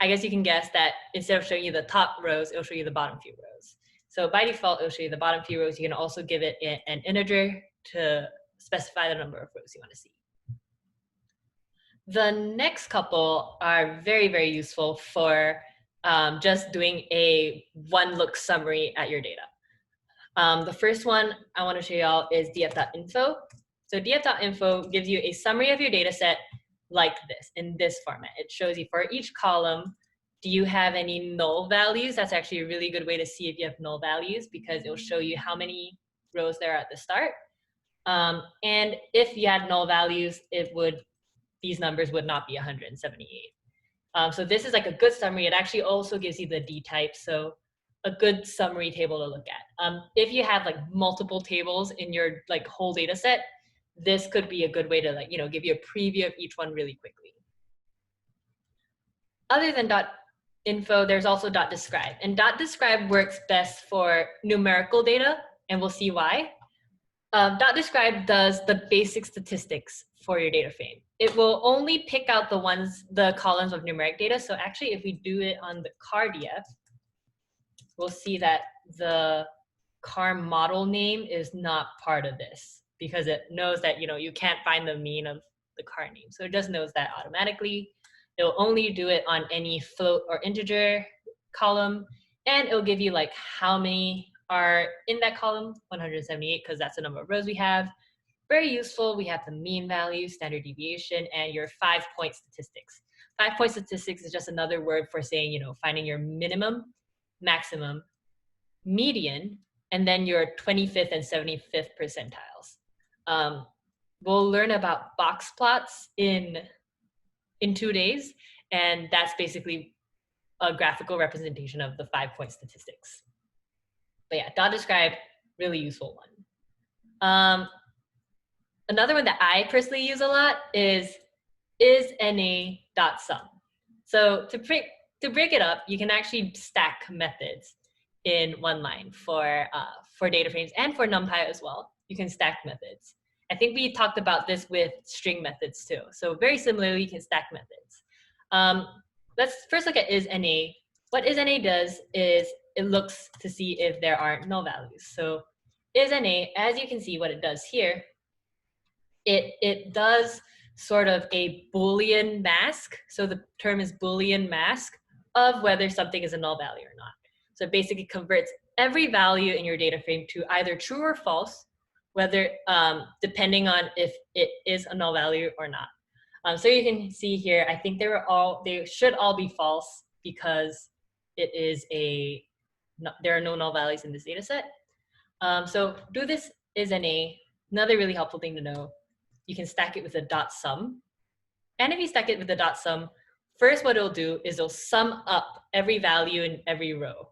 Speaker 1: I guess you can guess that instead of showing you the top rows, it'll show you the bottom few rows. So by default, it'll show you the bottom few rows. You can also give it an integer to specify the number of rows you want to see. The next couple are very, very useful for just doing a one-look summary at your data. The first one I want to show y'all is df.info. So df.info gives you a summary of your data set like this, in this format. It shows you for each column, do you have any null values? That's actually a really good way to see if you have null values, because it'll show you how many rows there are at the start. And if you had null values, these numbers would not be 178. So this is like a good summary. It actually also gives you the D type, so a good summary table to look at. If you have multiple tables in your whole data set, this could be a good way to give you a preview of each one really quickly. Other than .info, there's also .describe, and .describe works best for numerical data, and we'll see why. .describe does the basic statistics for your data frame. It will only pick out the columns of numeric data. So actually, if we do it on the car df, we'll see that the car model name is not part of this, because it knows that you can't find the mean of the car name. So it just knows that automatically. It'll only do it on any float or integer column, and it'll give you how many are in that column, 178, because that's the number of rows we have. Very useful. We have the mean value, standard deviation, and your 5-point statistics. 5-point statistics is just another word for saying, finding your minimum, maximum, median, and then your 25th and 75th percentiles. We'll learn about box plots in 2 days, and that's basically a graphical representation of the 5-point statistics. But yeah, .describe, really useful one. Another one that I personally use a lot is na.sum. So to break it up, you can actually stack methods in one line for data frames and for NumPy as well. You can stack methods. I think we talked about this with string methods too. So very similarly, you can stack methods. Let's first look at isNA. What isNA does is it looks to see if there are null values. So isNA, as you can see what it does here, it does sort of a Boolean mask. So the term is Boolean mask of whether something is a null value or not. So it basically converts every value in your data frame to either true or false, whether depending on if it is a null value or not. So you can see here, I think they should all be false, because it is there are no null values in this data set. So do this isNA. Another really helpful thing to know, you can stack it with a .sum. And if you stack it with a .sum, first what it'll do is it'll sum up every value in every row.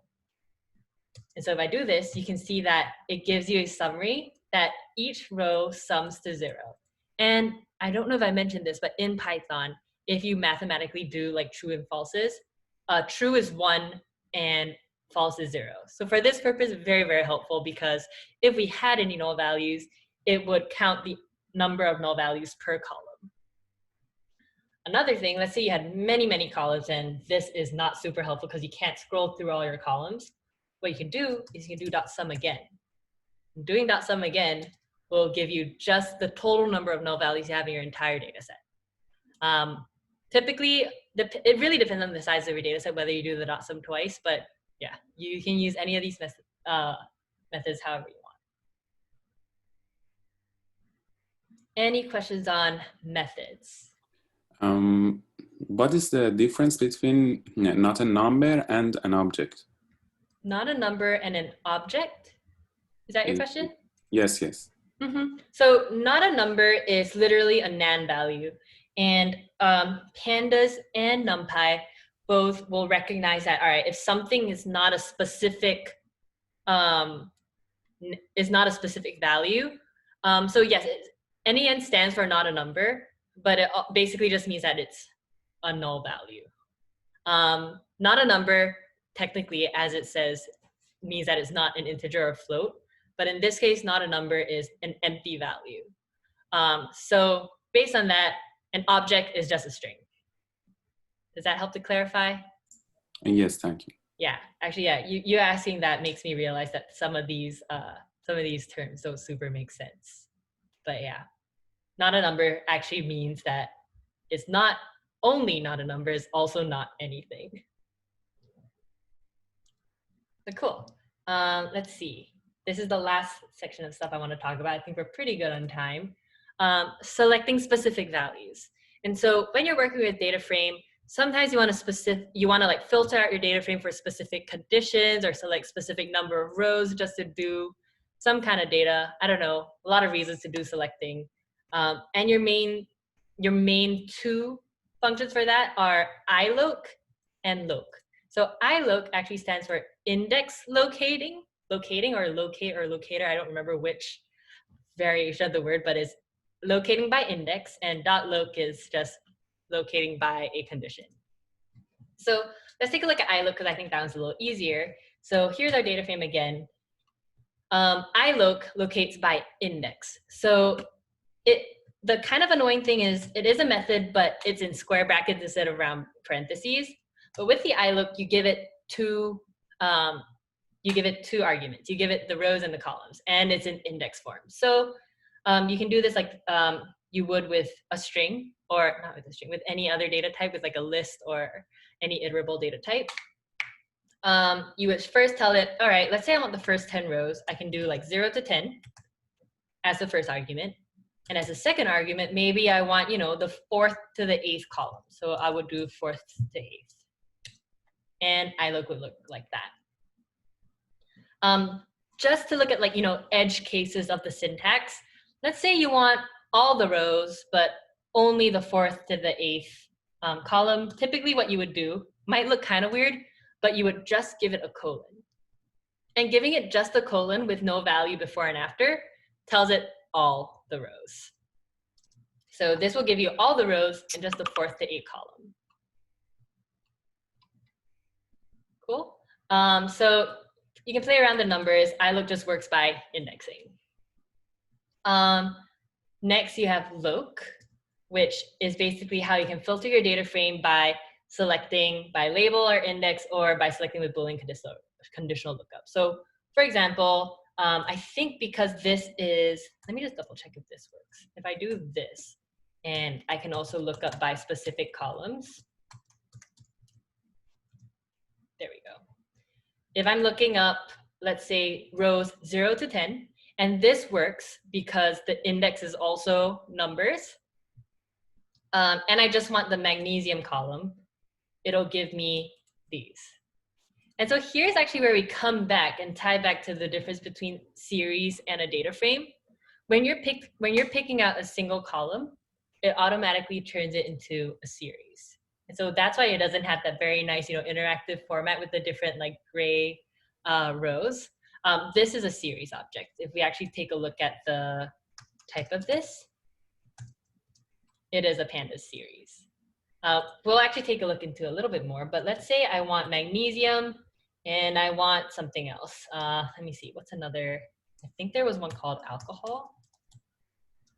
Speaker 1: And so if I do this, you can see that it gives you a summary that each row sums to 0. And I don't know if I mentioned this, but in Python, if you mathematically do true and falses, true is 1 and false is 0. So for this purpose, very, very helpful, because if we had any null values, it would count the number of null values per column. Another thing, let's say you had many, many columns, and this is not super helpful because you can't scroll through all your columns. What you can do is you can do .sum again. Doing .sum again will give you just the total number of null values you have in your entire data set. Typically, it really depends on the size of your data set, whether you do the .sum twice, but yeah, you can use any of these methods however you want. Any questions on methods?
Speaker 6: What is the difference between not a number and an object?
Speaker 1: Not a number and an object? Is that your question?
Speaker 6: Yes, yes.
Speaker 1: So not a number is literally a NaN value. And pandas and NumPy both will recognize that, all right, if something is not a specific value. So yes, NaN stands for not a number, but it basically just means that it's a null value. Not a number, technically, as it says, means that it's not an integer or float. But in this case, not a number is an empty value. So based on that, an object is just a string. Does that help to clarify?
Speaker 6: Yes, thank you.
Speaker 1: Yeah, actually, yeah. You asking that makes me realize that some of these terms don't super make sense. But yeah, not a number actually means that it's not only not a number, it's also not anything. But cool. Let's see. This is the last section of stuff I want to talk about. I think we're pretty good on time. Selecting specific values. And so when you're working with data frame, sometimes you want to like filter out your data frame for specific conditions or select specific number of rows just to do some kind of data. I don't know, a lot of reasons to do selecting. And your main two functions for that are iloc and loc. So iloc actually stands for index locating or locate or locator. I don't remember which variation of the word, but it's locating by index, and .loc is just locating by a condition. So let's take a look at iloc because I think that one's a little easier. So here's our data frame again. Iloc locates by index. So the kind of annoying thing is it is a method, but it's in square brackets instead of round parentheses. But with the iloc, you give it two arguments. You give it the rows and the columns, and it's in index form. So you can do this like you would with a string, or not with a string, with any other data type, with like a list or any iterable data type. You would first tell it, all right, let's say I want the first 10 rows. I can do like 0 to 10 as the first argument. And as a second argument, maybe I want, the 4th to the 8th column. So I would do 4th to 8th. And iloc would look like that. Just to look at like, edge cases of the syntax, let's say you want all the rows, but only the 4th to the 8th column. Typically what you would do might look kind of weird, but you would just give it a colon. And giving it just a colon with no value before and after tells it all the rows. So this will give you all the rows in just the 4th to 8th column. Cool. So you can play around the numbers. iloc just works by indexing. Next, you have loc, which is basically how you can filter your data frame by selecting by label or index, or by selecting with Boolean conditional lookup. So for example, I think because this is, let me just double check if this works. If I do this, and I can also look up by specific columns. There we go. If I'm looking up, let's say rows 0 to 10, and this works because the index is also numbers, and I just want the magnesium column, it'll give me these. And so here's actually where we come back and tie back to the difference between series and a data frame. When you're picking out a single column, it automatically turns it into a series. And so that's why it doesn't have that very nice, interactive format with the different like gray rows. This is a series object. If we actually take a look at the type of this, it is a pandas series. We'll actually take a look into a little bit more, but let's say I want magnesium and I want something else. Let me see, what's another? I think there was one called alcohol.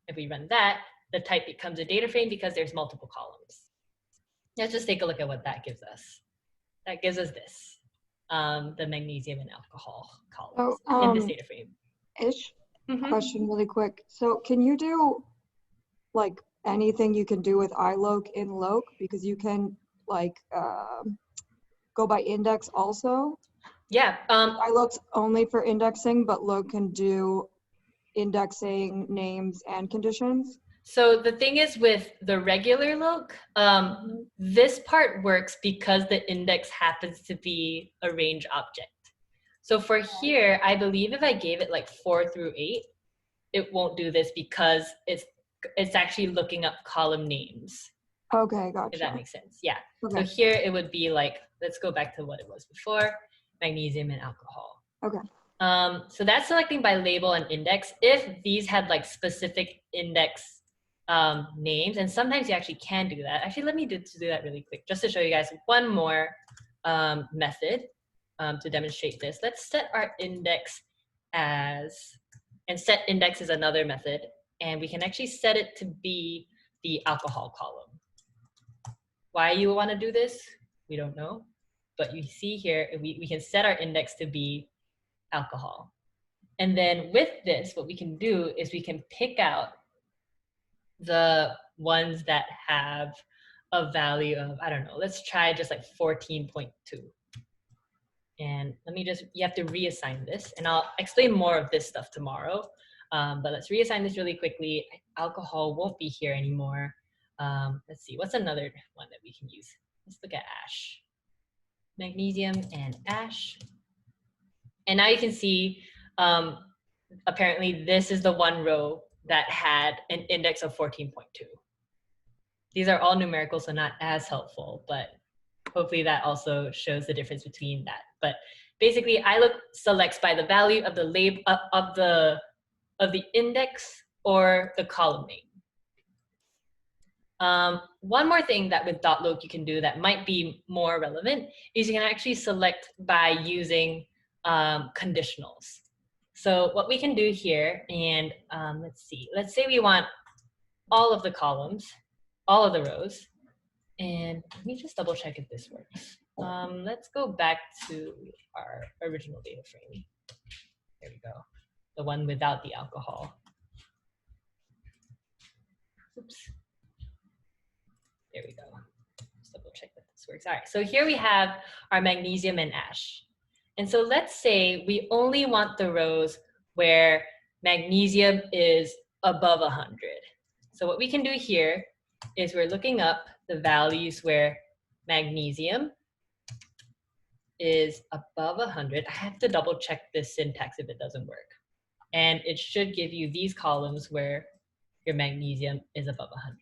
Speaker 1: If we run that, the type becomes a data frame because there's multiple columns. Let's just take a look at what that gives us. That gives us this, the magnesium and alcohol columns in this data frame.
Speaker 2: Question really quick. So can you do like anything you can do with iloc in loc? Because you can like go by index also?
Speaker 1: Yeah.
Speaker 2: I looked only for indexing, but Look can do indexing, names, and conditions.
Speaker 1: So the thing is with the regular look, this part works because the index happens to be a range object. So for here, I believe if I gave it like 4 through 8, it won't do this because it's actually looking up column names.
Speaker 2: Okay, gotcha.
Speaker 1: If that makes sense. Yeah.
Speaker 2: Okay.
Speaker 1: So here it would be like, let's go back to what it was before, magnesium and alcohol.
Speaker 2: Okay.
Speaker 1: So that's selecting by label and index. If these had like specific index names, and sometimes you actually can do that. Actually, let me do that really quick, just to show you guys one more method to demonstrate this. Let's set our index as, and set index is another method, and we can actually set it to be the alcohol column. Why you want to do this, we don't know, but you see here, we can set our index to be alcohol. And then with this, what we can do is we can pick out the ones that have a value of, I don't know, let's try just like 14.2. And let me just, you have to reassign this, and I'll explain more of this stuff tomorrow. But let's reassign this really quickly. Alcohol won't be here anymore. Let's see, what's another one that we can use? Let's look at ash. Magnesium and ash. And now you can see, apparently this is the one row that had an index of 14.2. These are all numerical, so not as helpful, but hopefully that also shows the difference between that. But basically, iLook selects by the value of the label of the index or the column name. One more thing that with .loc you can do that might be more relevant is you can actually select by using conditionals. So what we can do here, and let's see, let's say we want all of the columns, all of the rows, and let me just double check if this works. Let's go back to our original data frame. There we go, the one without the alcohol. Oops. There we go. Just double check that this works. All right, so here we have our magnesium and ash. And so let's say we only want the rows where magnesium is above 100. So what we can do here is we're looking up the values where magnesium is above 100. I have to double check this syntax if it doesn't work. And it should give you these columns where your magnesium is above 100.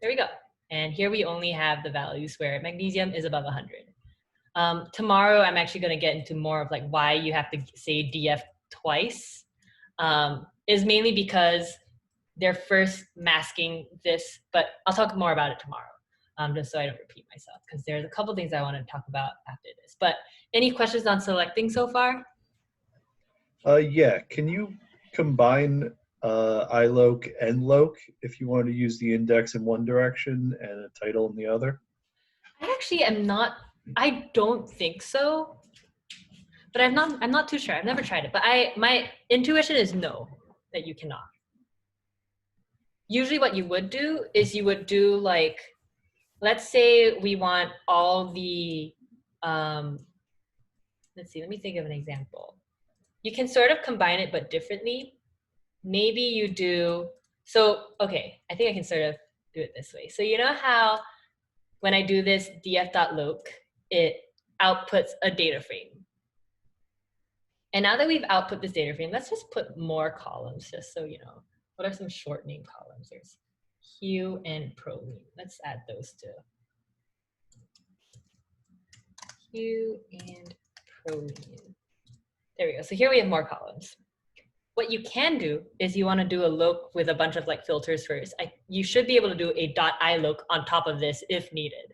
Speaker 1: There we go. And here we only have the values where magnesium is above 100. Tomorrow, I'm actually going to get into more of like why you have to say DF twice. Is mainly because they're first masking this, but I'll talk more about it tomorrow, just so I don't repeat myself, because there's a couple things I want to talk about after this. But any questions on selecting so far?
Speaker 4: Yeah, can you combine iLoc and loc if you want to use the index in one direction and a title in the other?
Speaker 1: I actually am not, I don't think so, but I'm not too sure. I've never tried it, but my intuition is no, that you cannot. Usually what you would do is you would do like, let's say we want all the, let's see, let me think of an example. You can sort of combine it, but differently. Maybe you do, so, okay, I think I can sort of do it this way. So you know how when I do this df.loc, it outputs a data frame. And now that we've output this data frame, let's just put more columns just so you know. What are some short name columns? There's hue and proline. Let's add those two. Hue and proline. There we go. So here we have more columns. What you can do is you want to do a loc with a bunch of like filters first. You should be able to do a .iloc on top of this if needed.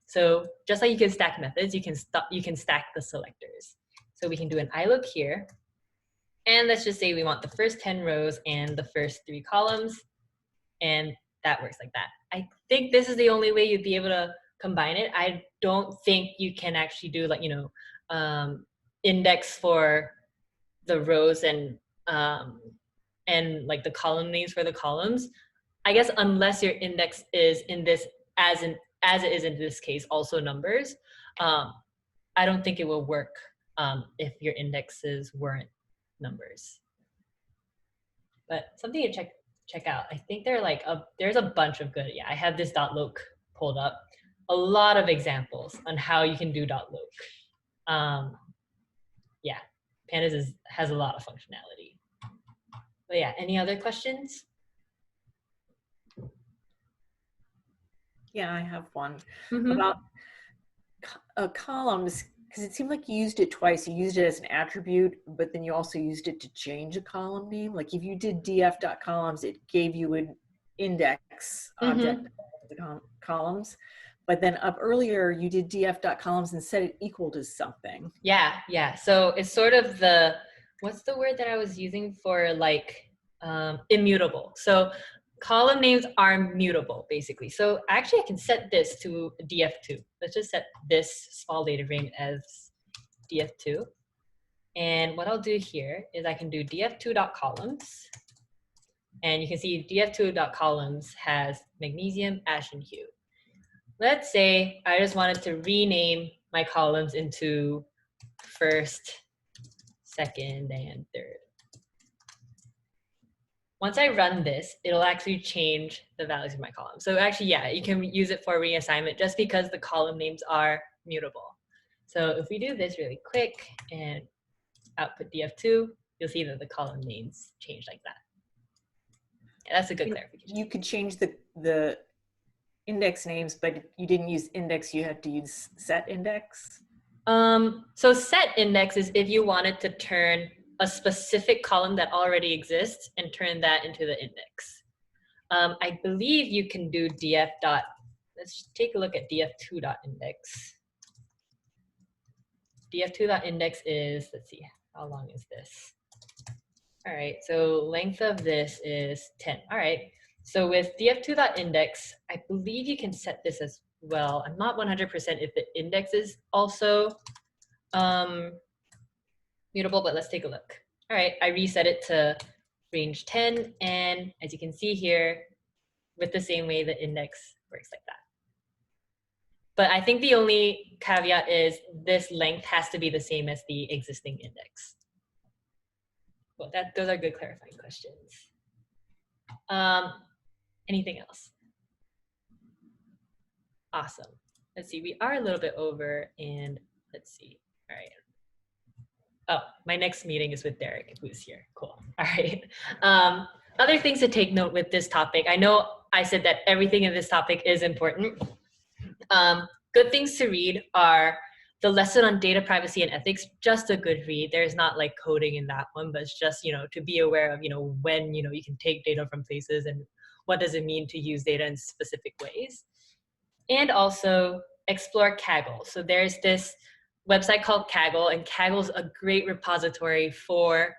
Speaker 1: So just like you can stack methods, you can stack the selectors. So we can do an iloc here. And let's just say we want the first 10 rows and the first 3 columns. And that works like that. I think this is the only way you'd be able to combine it. I don't think you can actually do like, you know, index for the rows and like the column names for the columns. I guess unless your index is in this, as it is in this case, also numbers. I don't think it will work if your indexes weren't numbers. But something to check out. I think there's a bunch of good. Yeah, I have this .loc pulled up. A lot of examples on how you can do .loc. Yeah, Pandas has a lot of functionality. But yeah, any other questions?
Speaker 7: Yeah, I have one
Speaker 1: Mm-hmm.
Speaker 7: about columns, because it seemed like you used it twice. You used it as an attribute, but then you also used it to change a column name. Like if you did df.columns, it gave you an index object of the columns. But then up earlier, you did df.columns and set it equal to something.
Speaker 1: Yeah. So it's sort of the, what's the word that I was using for like immutable. So column names are mutable, basically. So actually I can set this to df2. Let's just set this small data frame as df2. And what I'll do here is I can do df2.columns. And you can see df2.columns has magnesium, ash, and hue. Let's say I just wanted to rename my columns into first, second, and third. Once I run this, it'll actually change the values of my column. So actually, yeah, you can use it for reassignment just because the column names are mutable. So if we do this really quick and output df2, you'll see that the column names change like that. Yeah, that's a good clarification.
Speaker 7: You could change the index names, but you didn't use index, you had to use set index.
Speaker 1: So set index is if you wanted to turn a specific column that already exists and turn that into the index. I believe you can do df dot, let's take a look at df2.index. df2.index is, let's see, how long is this? All right, so length of this is 10. All right, so with df2.index, I believe you can set this as well. I'm not 100% if the index is also mutable, but let's take a look. All right, I reset it to range 10, and as you can see here, with the same way the index works like that. But I think the only caveat is this length has to be the same as the existing index. Well, those are good clarifying questions. Anything else? Awesome. Let's see, we are a little bit over, and let's see. All right. Oh, my next meeting is with Derek, who's here. Cool. All right. Other things to take note with this topic. I know I said that everything in this topic is important. Good things to read are the lesson on data privacy and ethics, just a good read. There's not like coding in that one, but it's just, to be aware of, when, you can take data from places and what does it mean to use data in specific ways. And also explore Kaggle. So there's this website called Kaggle, and Kaggle's a great repository for,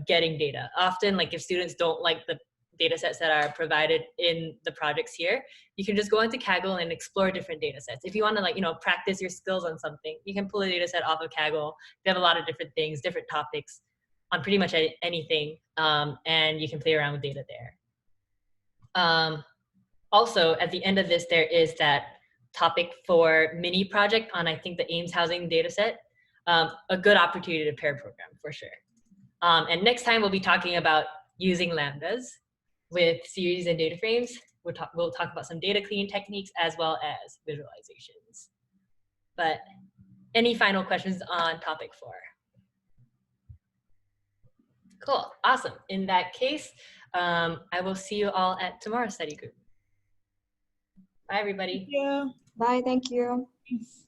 Speaker 1: getting data. Often, like if students don't like the data sets that are provided in the projects here, you can just go into Kaggle and explore different data sets. If you want to practice your skills on something, you can pull a data set off of Kaggle. They have a lot of different things, different topics on pretty much anything, and you can play around with data there. Also, at the end of this, there is that topic for mini project on, I think, the Ames housing data set. A good opportunity to pair program for sure. And next time we'll be talking about using lambdas with series and data frames. We'll talk about some data cleaning techniques as well as visualizations. But any final questions on topic 4? Cool, awesome. In that case, I will see you all at tomorrow's study group. Bye, everybody.
Speaker 7: Yeah.
Speaker 2: Bye, thank you.
Speaker 7: Thanks.